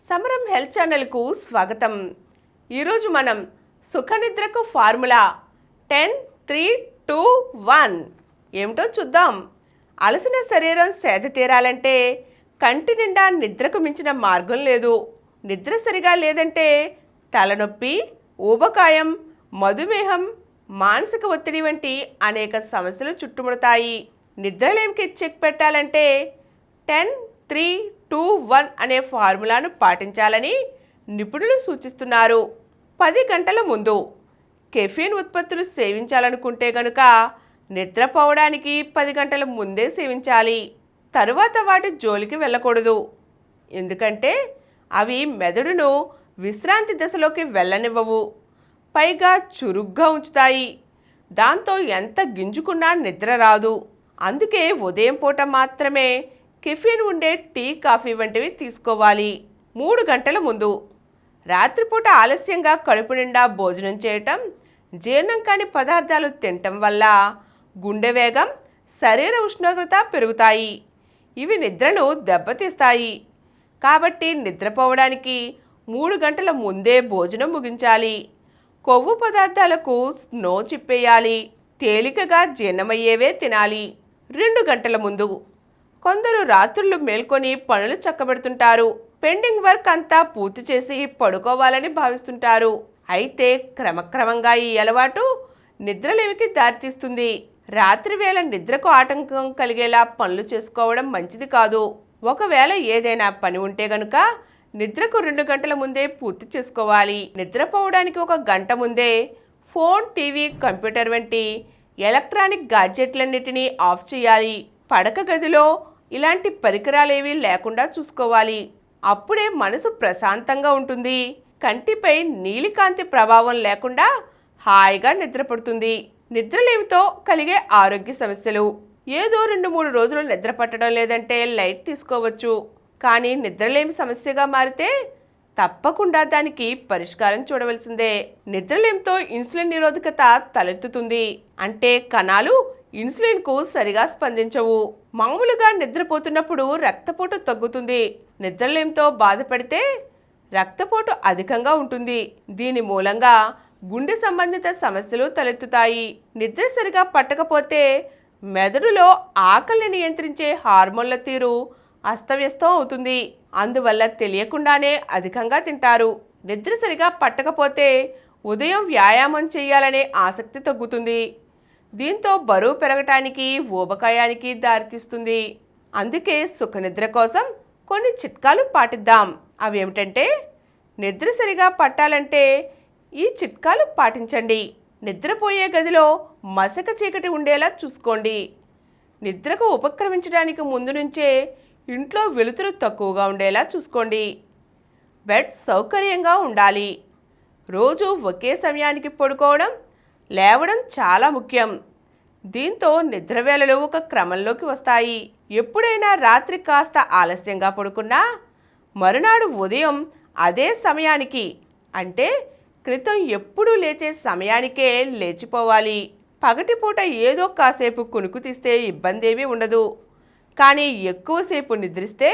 సమరం హెల్త్ ఛానల్కు స్వాగతం. ఈరోజు మనం సుఖనిద్రకు ఫార్ములా 10-3-2-1 ఏమిటో చూద్దాం. అలసిన శరీరం సేద తీరాలంటే కంటి నిండా నిద్రకు మించిన మార్గం లేదు. నిద్ర సరిగా లేదంటే తలనొప్పి, ఊబకాయం, మధుమేహం, మానసిక ఒత్తిడి వంటి అనేక సమస్యలు చుట్టుముడతాయి. నిద్రలేమికి చెక్ పెట్టాలంటే 10-3-2-1 అనే ఫార్ములాను పాటించాలని నిపుణులు సూచిస్తున్నారు. 10 గంటల ముందు కెఫీన్ ఉత్పత్తులు సేవించాలనుకుంటే గనుక నిద్రపోవడానికి 10 గంటల ముందే సేవించాలి. తరువాత వాటి జోలికి వెళ్ళకూడదు. ఎందుకంటే అవి మెదడును విశ్రాంతి దశలోకి వెళ్ళనివ్వవు, పైగా చురుగ్గా ఉంచుతాయి. దాంతో ఎంత గింజుకున్నా నిద్ర రాదు. అందుకే ఉదయం పూట మాత్రమే కెఫీన్ ఉండే టీ, కాఫీ వంటివి తీసుకోవాలి. 3 గంటల ముందు రాత్రిపూట ఆలస్యంగా కడుపు నిండా భోజనం చేయటం, జీర్ణం కాని పదార్థాలు తినటం వల్ల గుండె వేగం, శరీర ఉష్ణోగ్రత పెరుగుతాయి. ఇవి నిద్రను దెబ్బతీస్తాయి. కాబట్టి నిద్రపోవడానికి 3 గంటల ముందే భోజనం ముగించాలి. కొవ్వు పదార్థాలకు స్నో చిప్పేయాలి. తేలికగా జీర్ణమయ్యేవే తినాలి. 2 గంటల ముందు కొందరు రాత్రులు మేల్కొని పనులు చక్కబెడుతుంటారు. పెండింగ్ వర్క్ అంతా పూర్తి చేసి పడుకోవాలని భావిస్తుంటారు. అయితే క్రమక్రమంగా ఈ అలవాటు నిద్రలేమికి దారితీస్తుంది. రాత్రి వేళ నిద్రకు ఆటంకం కలిగేలా పనులు చేసుకోవడం మంచిది కాదు. ఒకవేళ ఏదైనా పని ఉంటే గనుక నిద్రకు 2 గంటల ముందే పూర్తి చేసుకోవాలి. నిద్రపోవడానికి 1 గంట ముందే ఫోన్, టీవీ, కంప్యూటర్ వంటి ఎలక్ట్రానిక్ గాడ్జెట్లన్నిటినీ ఆఫ్ చేయాలి. పడక గదిలో ఇలాంటి పరికరాలేవీ లేకుండా చూసుకోవాలి. అప్పుడే మనసు ప్రశాంతంగా ఉంటుంది. కంటిపై నీలికాంతి ప్రభావం లేకుండా హాయిగా నిద్రపడుతుంది. నిద్రలేమితో కలిగే ఆరోగ్య సమస్యలు. ఏదో 2-3 రోజులు నిద్ర పట్టడం లేదంటే లైట్ తీసుకోవచ్చు. కానీ నిద్రలేమి సమస్యగా మారితే తప్పకుండా దానికి పరిష్కారం చూడవలసిందే. నిద్రలేమితో ఇన్సులిన్ నిరోధకత తలెత్తుతుంది. అంటే కణాలు ఇన్సులిన్కు సరిగా స్పందించవు. మామూలుగా నిద్రపోతున్నప్పుడు రక్తపోటు తగ్గుతుంది. నిద్రలేమితో బాధపడితే రక్తపోటు అధికంగా ఉంటుంది. దీని మూలంగా గుండె సంబంధిత సమస్యలు తలెత్తుతాయి. నిద్ర సరిగా పట్టకపోతే మెదడులో ఆకలిని నియంత్రించే హార్మోన్ల తీరు అస్తవ్యస్తం అవుతుంది. అందువల్ల తెలియకుండానే అధికంగా తింటారు. నిద్ర సరిగా పట్టకపోతే ఉదయం వ్యాయామం చేయాలనే ఆసక్తి తగ్గుతుంది. దీంతో బరువు పెరగటానికి, ఊబకాయానికి దారితీస్తుంది. అందుకే సుఖనిద్ర కోసం కొన్ని చిట్కాలు పాటిద్దాం. అవేమిటంటే, నిద్ర సరిగా పట్టాలంటే ఈ చిట్కాలు పాటించండి. నిద్రపోయే గదిలో మసక చీకటి ఉండేలా చూసుకోండి. నిద్రకు ఉపక్రమించడానికి ముందు నుంచే ఇంట్లో వెలుతురు తక్కువగా ఉండేలా చూసుకోండి. బెడ్ సౌకర్యంగా ఉండాలి. రోజు ఒకే సమయానికి పడుకోవడం, లేవడం చాలా ముఖ్యం. దీంతో నిద్రవేళలు ఒక క్రమంలోకి వస్తాయి. ఎప్పుడైనా రాత్రి కాస్త ఆలస్యంగా పడుకున్నా మరునాడు ఉదయం అదే సమయానికి, అంటే క్రితం ఎప్పుడూ లేచే సమయానికే లేచిపోవాలి. పగటిపూట ఏదో కాసేపు కునుకు తీస్తే ఇబ్బందేమీ ఉండదు. కానీ ఎక్కువసేపు నిద్రిస్తే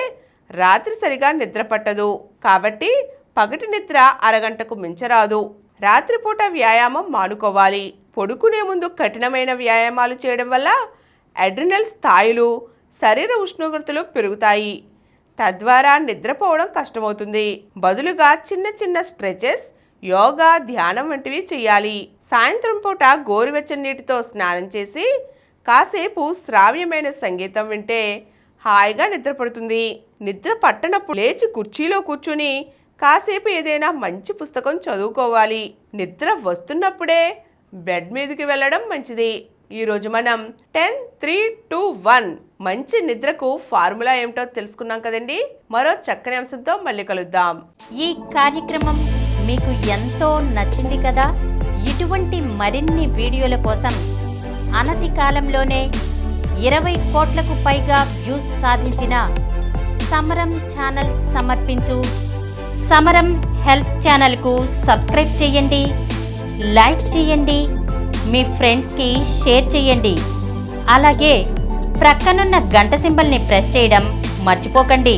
రాత్రి సరిగా నిద్ర పట్టదు. కాబట్టి పగటి నిద్ర అరగంటకు మించరాదు. రాత్రిపూట వ్యాయామం మానుకోవాలి. పడుకునే ముందు కఠినమైన వ్యాయామాలు చేయడం వల్ల అడ్రినల్ స్థాయిలు, శరీర ఉష్ణోగ్రతలు పెరుగుతాయి. తద్వారా నిద్రపోవడం కష్టమవుతుంది. బదులుగా చిన్న చిన్న స్ట్రెచెస్, యోగా, ధ్యానం వంటివి చేయాలి. సాయంత్రం పూట గోరువెచ్చని నీటితో స్నానం చేసి కాసేపు శ్రావ్యమైన సంగీతం వింటే హాయిగా నిద్రపడుతుంది. నిద్ర పట్టనప్పుడు లేచి కుర్చీలో కూర్చుని కాసేపు ఏదైనా మంచి పుస్తకం చదువుకోవాలి. నిద్ర వస్తున్నప్పుడే బెడ్ మీదకి వెళ్ళడం మంచిది. ఈరోజు మనం 10-3-2-1 మంచి నిద్రకు ఫార్ములా ఏమిటో తెలుసుకున్నాం కదండి. మరో చక్కని అంశంతో మళ్ళీ కలుద్దాం. ఈ కార్యక్రమం మీకు ఎంతో నచ్చింది కదా. ఇటువంటి మరిన్ని వీడియోల కోసం అనతి కాలంలోనే 20 కోట్లకు పైగా వ్యూస్ సాధించిన సమరం ఛానల్ సమర్పించు సమరం హెల్త్ ఛానల్కు సబ్స్క్రైబ్ చేయండి, లైక్ చేయండి, మీ ఫ్రెండ్స్కి షేర్ చేయండి. అలాగే ప్రక్కనున్న గంట సింబల్ని ప్రెస్ చేయడం మర్చిపోకండి.